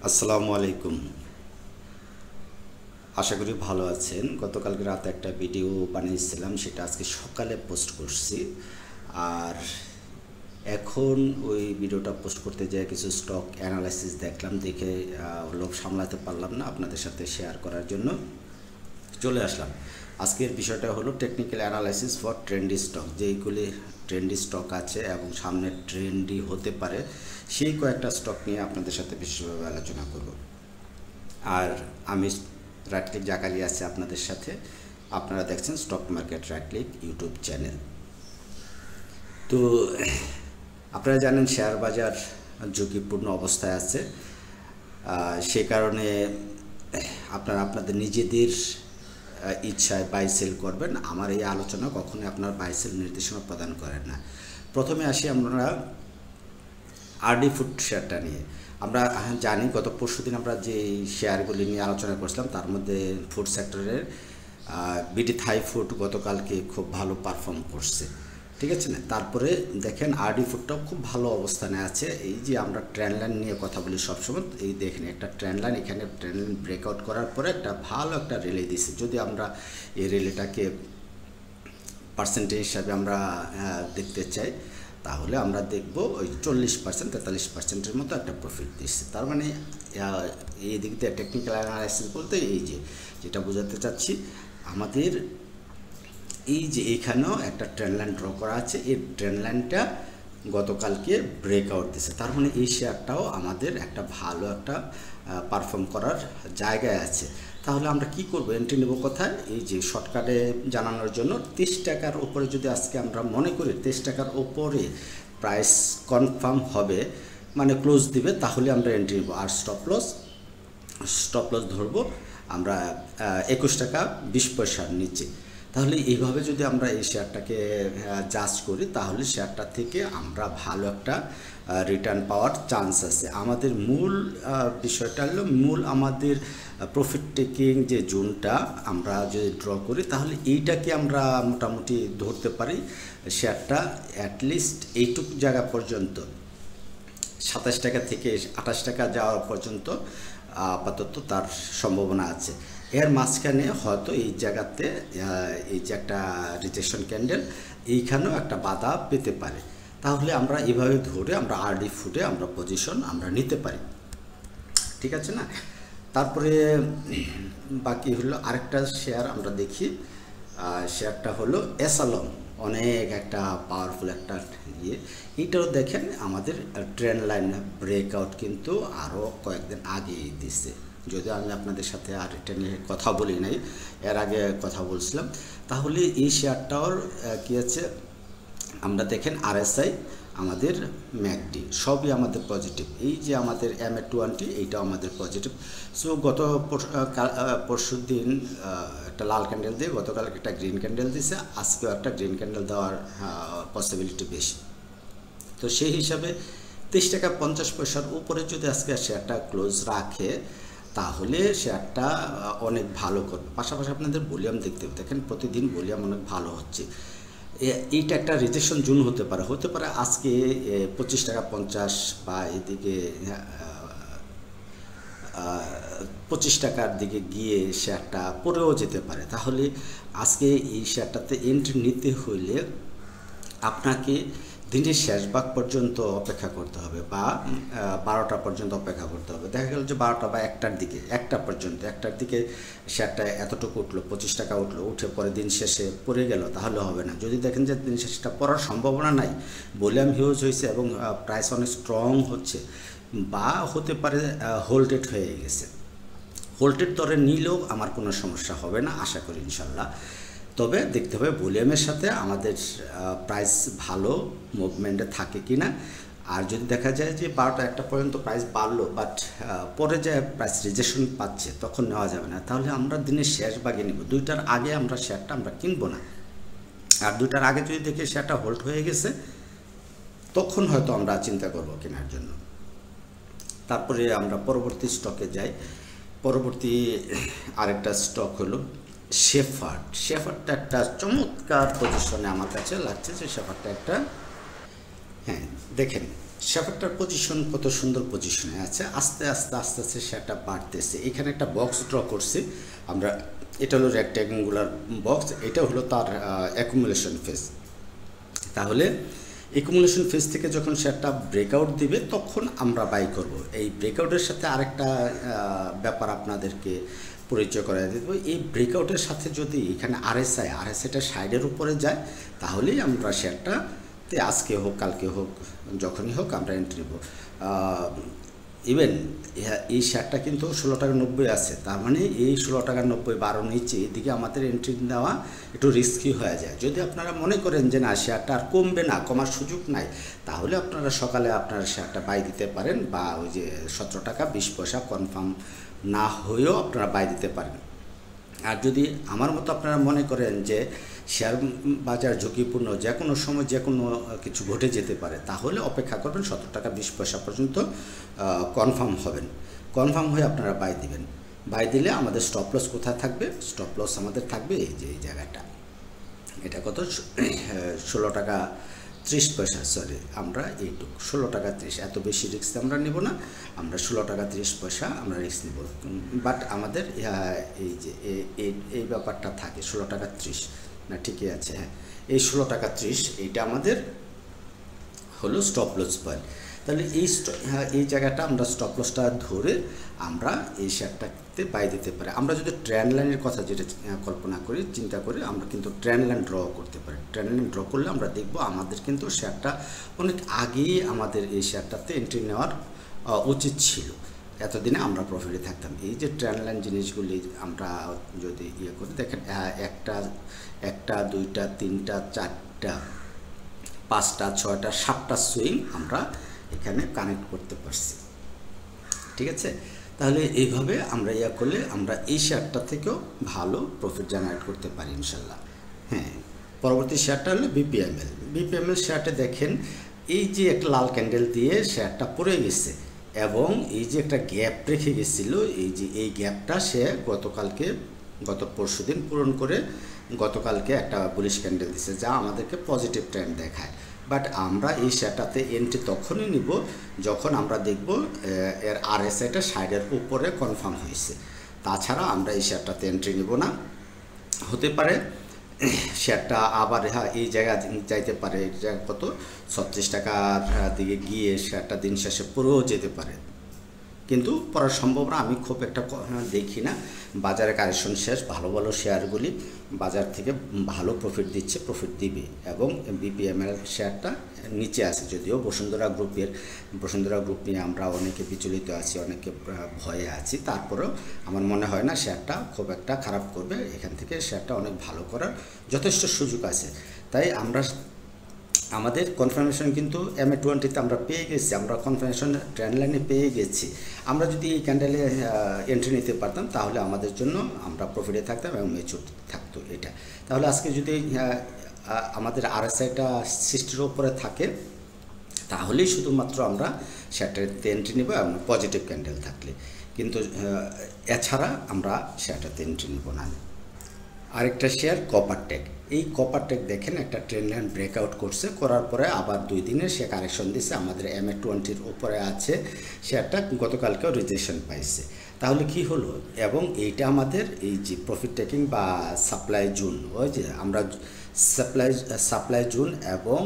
আসসালামু আলাইকুম। আশা করি ভালো আছেন। গতকালকে রাতে একটা ভিডিও বানিয়েছিলাম, সেটা আজকে সকালে পোস্ট করছি। আর এখন ওই ভিডিওটা পোস্ট করতে যেয়ে কিছু স্টক অ্যানালাইসিস দেখলাম, দেখে লোভ সামলাতে পারলাম না, আপনাদের সাথে শেয়ার করার জন্য চলে আসলাম। আজকের বিষয়টা হলো technical analysis for trendy stock. যেইগুলি ট্রেন্ডি স্টক আছে এবং সামনে ট্রেন্ডি হতে পারে, সেই কয়েকটা স্টক নিয়ে আপনাদের সাথে বিশেষভাবে আলোচনা করব। আর আমি রাইট ক্লিক জাকালি আছে আপনাদের সাথে। আপনারা দেখছেন stock market right click YouTube channel. তো আপনারা জানেন শেয়ার বাজার ঝুঁকিপূর্ণ অবস্থায় আছে। সে কারণে আপনারা আপনাদের নিজেদের ইচ্ছায় বাই সেল করবেন। আমার এই আলোচনা কখনোই আপনার বাই সেল নির্দেশনা প্রদান করেন না। প্রথমে আসি আমরা আরডি ফুড শেয়ারটা নিয়ে। আমরা জানি গত পরশুদিন আমরা যে শেয়ারগুলি নিয়ে আলোচনা করছিলাম, তার মধ্যে ফুড সেক্টরের বিডি থাই ফুড গতকালকে খুব ভালো পারফর্ম করছে, ঠিক আছে না? তারপরে দেখেন আরডি ফুডটাও খুব ভালো অবস্থানে আছে। এই যে আমরা ট্রেন্ড লাইন নিয়ে কথা বলি সবসময়, এই দেখেন একটা ট্রেন্ড লাইন, এখানে ট্রেন্ড লাইন ব্রেকআউট করার পরে একটা ভালো একটা রিলে দিছে। যদি আমরা এই রিলেটাকে পার্সেন্টেজ হিসাবে আমরা দেখতে চাই, তাহলে আমরা দেখব ওই 40% 43%-এর মতো একটা প্রফিট দিচ্ছে। তার মানে এই দিক দিয়ে টেকনিক্যাল অ্যানালাইসিস বলতে এই যেটা বোঝাতে চাচ্ছি, আমাদের এই যে এইখানেও একটা ট্রেন্ড লাইন ড্র করা আছে, এই ট্রেন্ড লাইনটা গতকালকে ব্রেকআউট দিছে। তার মানে এই শেয়ারটাও আমাদের একটা ভালো একটা পারফর্ম করার জায়গায় আছে। তাহলে আমরা কি করব, এন্ট্রি নেব কোথায়? এই যে শর্টকাটে জানানোর জন্য 30 টাকার উপরে যদি আজকে আমরা মনে করি 30 টাকার উপরে প্রাইস কনফার্ম হবে, মানে ক্লোজ দিবে, তাহলে আমরা এন্ট্রি নেব। আর স্টপ লস ধরবো আমরা 21 টাকা 20 পয়সার নিচে। তাহলে এইভাবে যদি আমরা এই শেয়ারটাকে জাজ করি, তাহলে শেয়ারটা থেকে আমরা ভালো একটা রিটার্ন পাওয়ার চান্স আছে। আমাদের মূল বিষয়টা হলো আমাদের প্রফিট টেকিং যে জোনটা আমরা যদি ড্র করি, তাহলে এইটাকে আমরা মোটামুটি ধরতে পারি। শেয়ারটা অ্যাটলিস্ট এইটুকু জায়গা পর্যন্ত 27 টাকা থেকে 28 টাকা যাওয়ার পর্যন্ত আপাতত তার সম্ভাবনা আছে। এর মাঝখানে হয়তো এই জায়গাতে এই যে একটা রিজেকশন ক্যান্ডেল, এইখানেও একটা বাধা পেতে পারে। তাহলে আমরা এইভাবে ধরে আমরা আরডি ফুডে আমরা পজিশন আমরা নিতে পারি, ঠিক আছে না? তারপরে বাকি হলো আরেকটা শেয়ার আমরা দেখি। শেয়ারটা হলো এসালম, অনেক একটা পাওয়ারফুল একটা এইটাও দেখেন আমাদের ট্রেন্ড লাইন ব্রেকআউট কিন্তু আরও কয়েকদিন আগেই দিচ্ছে। যদিও আমি আপনাদের সাথে আর এটা নিয়ে কথা বলি নাই, এর আগে কথা বলছিলাম। তাহলে এই শেয়ারটাও কী আছে, আমরা দেখেন আরএসআই, আমাদের ম্যাকডি সবই আমাদের পজিটিভ। এই যে আমাদের MA20 এইটাও আমাদের পজিটিভ। সো গত পরশু দিন একটা লাল ক্যান্ডেল দিয়ে, গতকাল একটা গ্রিন ক্যান্ডেল দিছে, আজকেও একটা গ্রিন ক্যান্ডেল দেওয়ার পসিবিলিটি বেশি। তো সেই হিসাবে 23 টাকা 50 পয়সার উপরে যদি আজকে শেয়ারটা ক্লোজ রাখে, তাহলে শেয়ারটা অনেক ভালো করবে। পাশাপাশি আপনাদের ভলিউম দেখেন প্রতিদিন ভলিউম অনেক ভালো হচ্ছে। এইটা একটা রিজেকশন জোন হতে পারে আজকে 25 টাকা 50 বা এদিকে 25 টাকার দিকে গিয়ে শেয়ারটা পড়েও যেতে পারে। তাহলে আজকে এই শেয়ারটাতে এন্ট্রি নিতে হলে আপনাকে দিনের শেষ ভাগ পর্যন্ত অপেক্ষা করতে হবে, বা 12টা পর্যন্ত অপেক্ষা করতে হবে। দেখা গেল যে 12টা বা 1টার দিকে শেয়ারটা এতটুকু উঠলো, 25 টাকা উঠে পরে দিন শেষে পড়ে গেল, তাহলে হবে না। যদি দেখেন যে দিন শেষটা পড়ার সম্ভাবনা নাই, ভলিউম হিউজ হয়েছে এবং প্রাইস অনেক স্ট্রং হচ্ছে, বা হতে পারে হোল্ডেড হয়ে গেছে, হোল্ডেড দরে নিলেও আমার কোনো সমস্যা হবে না, আশা করি ইনশাল্লাহ। তবে দেখতে হবে ভলিউমের সাথে আমাদের প্রাইস ভালো মুভমেন্টে থাকে কি না। আর যদি দেখা যায় যে 12টা 1টা পর্যন্ত প্রাইস বাড়লো, বাট পরে যে প্রাইস রিজেকশন পাচ্ছে, তখন নেওয়া যাবে না। তাহলে আমরা দিনের শেষ ভাগে নিব, 2টার আগে আমরা শেয়ারটা আমরা কিনবো না। আর 2টার আগে যদি দেখি শেয়ারটা হোল্ড হয়ে গেছে, তখন হয়তো আমরা চিন্তা করব কেনার জন্য। তারপরে আমরা পরবর্তী স্টকে যাই। পরবর্তী আরেকটা স্টক হলো শেফার্ডটা একটা চমৎকার পজিশনে আমার কাছে লাগছে যে শেফার্ডটা একটা, হ্যাঁ দেখেন শেয়ারটার পজিশন কত সুন্দর পজিশনে আছে, আস্তে আস্তে আস্তে আস্তে শেয়ারটা বাড়তেছে। এখানে একটা বক্স ড্র করছি আমরা, এটা হলো রেক্ট্যাঙ্গুলার বক্স, এটা হলো তার অ্যাকুমুলেশন ফেজ। তাহলে অ্যাকুমুলেশন ফেজ থেকে যখন শেয়ারটা ব্রেকআউট দিবে তখন আমরা বাই করব। এই ব্রেকআউটের সাথে আরেকটা ব্যাপার আপনাদেরকে পরিচয় করাই দেব। এই ব্রেকআউটের সাথে যদি এখানে আরএসআইটা সাইডের উপরে যায় তাহলেই আমরা শেয়ারটাতে আজকে হোক কালকে হোক যখনই হোক আমরা এন্ট্রি নেব। ইভেন এই শেয়ারটা কিন্তু 16.90 টাকা আছে, তার মানে এই 16.90 টাকা 12 নিচে এদিকে আমাদের এন্ট্রি নেওয়া একটু রিস্কি হয়ে যায়। যদি আপনারা মনে করেন যে না শেয়ারটা আর কমবে না, কমার সুযোগ নাই, তাহলে আপনারা সকালে আপনারা শেয়ারটা বাই দিতে পারেন, বা ওই যে 17 টাকা 20 পয়সা কনফার্ম না হয়েও আপনারা বাই দিতে পারেন। আর যদি আমার মতো আপনারা মনে করেন যে শেয়ার বাজার ঝুঁকিপূর্ণ, যে কোনো সময় যে কোনো কিছু ঘটে যেতে পারে, তাহলে অপেক্ষা করবেন 17 টাকা 20 পয়সা পর্যন্ত কনফার্ম হবেন। কনফার্ম হয়ে আপনারা বাই দিবেন। বাই দিলে আমাদের স্টপ লস কোথায় থাকবে? স্টপ লস আমাদের থাকবে এই যে এই জায়গাটা, এটা কত 16 টাকা 30 পয়সা, সরি আমরা এইটুকু 16 টাকা 30, এত বেশি রিস্ক আমরা নেব না, আমরা 16 টাকা 30 পয়সা আমরা রিস্ক নেব। বাট আমাদের এই যে এই ব্যাপারটা থাকে 16 টাকা 30, না ঠিকই আছে, হ্যাঁ এই 16 টাকা 30 এইটা আমাদের হলো স্টপ লস পয়েন্ট। তাহলে এই জায়গাটা আমরা স্টপ লসটা ধরে আমরা এই শেয়ারটাতে বাই দিতে পারি। আমরা যদি ট্রেন্ড লাইনের কথা যেটা কল্পনা করি, চিন্তা করি, আমরা কিন্তু ট্রেন্ড লাইন ড্র করতে পারি। ট্রেন্ড লাইন ড্র করলে আমরা দেখব আমাদের কিন্তু শেয়ারটা অনেক আগেই আমাদের এই শেয়ারটাতে এন্ট্রি নেওয়ার উচিত ছিল, এতদিনে আমরা প্রফিটে থাকতাম। এই যে ট্রেন্ড লাইন জিনিসগুলি আমরা যদি ইয়ে করি, দেখেন একটা দুইটা তিনটা চারটা পাঁচটা ছয়টা সাতটা সুইং আমরা এখানে কানেক্ট করতে পারছি, ঠিক আছে। তাহলে এইভাবে আমরা ইয়া করলে আমরা এই শেয়ারটা থেকেও ভালো প্রফিট জেনারেট করতে পারি ইনশাল্লাহ। হ্যাঁ, পরবর্তী শেয়ারটা হলো বিপিএমএল শেয়ারটা দেখেন, এই যে একটা লাল ক্যান্ডেল দিয়ে শেয়ারটা পড়ে গেছে এবং এই যে একটা গ্যাপ রেখে গেছিলো, এই যে এই গ্যাপটা সে গত পরশুদিন পূরণ করে গতকালকে একটা বুলিশ ক্যান্ডেল দিছে, যা আমাদেরকে পজিটিভ ট্রেন্ড দেখায়। বাট আমরা এই শেয়ারটাতে এন্ট্রি তখনই নিব যখন আমরা দেখব এর আরএসআইটা সাইডের উপরে কনফার্ম হয়েছে, তাছাড়া আমরা এই শেয়ারটাতে এন্ট্রি নিব না। হতে পারে শেয়ারটা আবার এই জায়গা যাইতে পারে, কত 36 টাকার দিকে গিয়ে শেয়ারটা দিন শেষে পুরো যেতে পারে, কিন্তু পড়ার সম্ভাবনা আমি খুব একটা দেখি না। বাজারে কারেকশন শেষ, ভালো ভালো শেয়ারগুলি বাজার থেকে ভালো প্রফিট দিচ্ছে, প্রফিট দিবে। এবং বিপিএমএল শেয়ারটা নিচে আছে, যদিও বসুন্ধরা গ্রুপ নিয়ে আমরা অনেকে বিচলিত আছি, অনেকে ভয়ে আছি, তারপরেও আমার মনে হয় না শেয়ারটা খুব একটা খারাপ করবে। এখান থেকে শেয়ারটা অনেক ভালো করার যথেষ্ট সুযোগ আছে। তাই আমাদের কনফার্মেশন কিন্তু MA20-তে আমরা পেয়ে গেছি, আমরা কনফার্মেশন ট্রেন্ড লাইনে পেয়ে গেছি। আমরা যদি এই ক্যান্ডেলে এন্ট্রি নিতে পারতাম তাহলে আমাদের জন্য আমরা প্রফিটে থাকতাম এবং ম্যাচিউর থাকতো এটা। তাহলে আজকে যদি আমাদের আরএসআইটা 60-এর উপরে থাকে তাহলেই শুধুমাত্র আমরা শেয়ারটাতে এন্ট্রি নেব এবং পজিটিভ ক্যান্ডেল থাকলে, কিন্তু এছাড়া আমরা শেয়ারটাতে এন্ট্রি নেব না। আরেকটা শেয়ার কপারটেক, এই কপারটেক দেখেন একটা ট্রেন্ড লাইন ব্রেকআউট করছে, করার পরে আবার 2 দিনে সে কারেকশন দিচ্ছে, আমাদের MA20-র উপরে আছে শেয়ারটা, গতকালকেও রিজেকশন পাইছে। তাহলে কি হলো, এবং এইটা আমাদের এই যে প্রফিট টেকিং বা সাপ্লাই জোন, ওই যে আমরা সাপ্লাই জোন এবং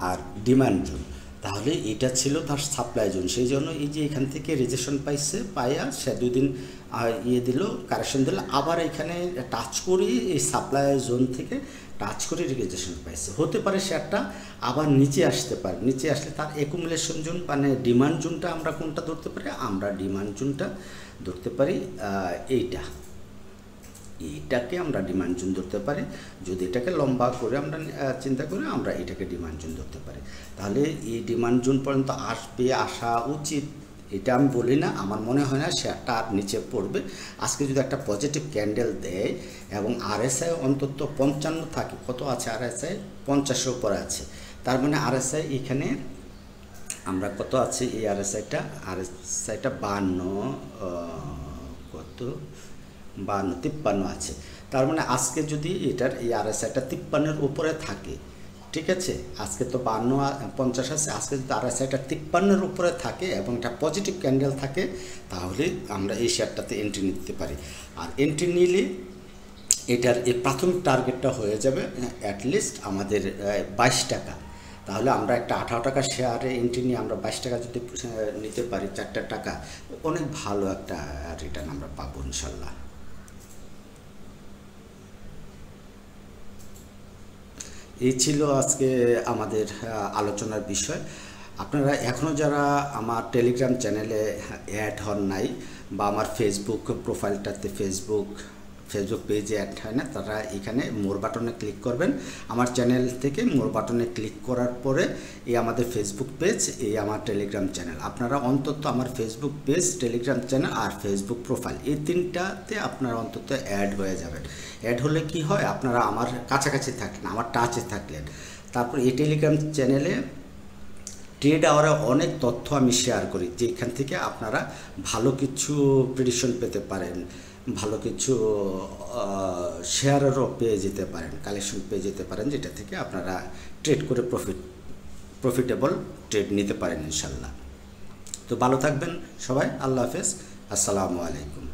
আর ডিমান্ড জোন, তাহলে এটা ছিল তার সাপ্লাই জোন। সেই জন্য এই যে এখান থেকে রিজেকশন পাইয়া সে 2 দিন দিল, কারেকশন দিল, আবার এখানে টাচ করে এই সাপ্লাই জোন থেকে টাচ করে রিজেকশন পাইছে। হতে পারে শেয়ারটা আবার নিচে আসতে পারে, নিচে আসলে তার অ্যাকুমুলেশন জোন মানে ডিমান্ড জোনটা আমরা কোনটা ধরতে পারি? আমরা ডিমান্ড জোনটা ধরতে পারি, এইটাকে আমরা ডিমান্ড জোন ধরতে পারি। যদি এটাকে লম্বা করে আমরা চিন্তা করি, আমরা এটাকে ডিমান্ড জোন ধরতে পারি। তাহলে এই ডিমান্ড জোন পর্যন্ত আসা উচিত, এটা আমি বলি না, আমার মনে হয় না শেয়ারটা আর নিচে পড়বে। আজকে যদি একটা পজিটিভ ক্যান্ডেল দেয় এবং আরএসআই অন্তত 55 থাকে, কত আছে আরএসআই? 50-এর উপরে আছে, তার মানে আরএসআই এখানে আমরা কত আছে, এই আরএসআইটা 52 53 আছে। তার মানে আজকে যদি এটার এই আরএসআইটা 53-এর উপরে থাকে, ঠিক আছে, আজকে তো 52 50 আছে, আজকে যদি RSI টা 53-এর উপরে থাকে এবং একটা পজিটিভ ক্যান্ডেল থাকে, তাহলে আমরা এই শেয়ারটাতে এন্ট্রি নিতে পারি। আর এন্ট্রি নিলে এটার এই প্রাথমিক টার্গেটটা হয়ে যাবে অ্যাটলিস্ট আমাদের 22 টাকা। তাহলে আমরা একটা 18 টাকা শেয়ারে এন্ট্রি নিয়ে আমরা 22 টাকা যদি নিতে পারি, 4টা টাকা, অনেক ভালো একটা রিটার্ন আমরা পাবো ইনশাল্লাহ। এই ছিল আজকে আমাদের আলোচনার বিষয়। আপনারা এখনও যারা আমার টেলিগ্রাম চ্যানেলে অ্যাড হন নাই বা আমার ফেসবুক প্রোফাইলটাতে ফেসবুক পেজে অ্যাড হয় না, তারা এখানে মোর বাটনে ক্লিক করবেন। আমার চ্যানেল থেকে মোর বাটনে ক্লিক করার পরে এই আমাদের ফেসবুক পেজ, এই আমার টেলিগ্রাম চ্যানেল, আপনারা অন্তত আমার ফেসবুক পেজ, টেলিগ্রাম চ্যানেল আর ফেসবুক প্রোফাইল, এই তিনটাতে আপনারা অন্তত অ্যাড হয়ে যাবেন। অ্যাড হলে কি হয়, আপনারা আমার কাছাকাছি থাকলেন, আমার টাচে থাকলেন। তারপর এই টেলিগ্রাম চ্যানেলে ট্রেড আওয়ারে অনেক তথ্য আমি শেয়ার করি, যেখান থেকে আপনারা ভালো কিছু প্রেডিকশন পেতে পারেন, ভালো কিছু শেয়ারেরও পেয়ে যেতে পারেন, কালেকশন পেয়ে যেতে পারেন, যেটা থেকে আপনারা ট্রেড করে প্রফিটেবল ট্রেড নিতে পারেন ইনশাল্লাহ। তো ভালো থাকবেন সবাই, আল্লাহ হাফেজ, আসসালামু আলাইকুম।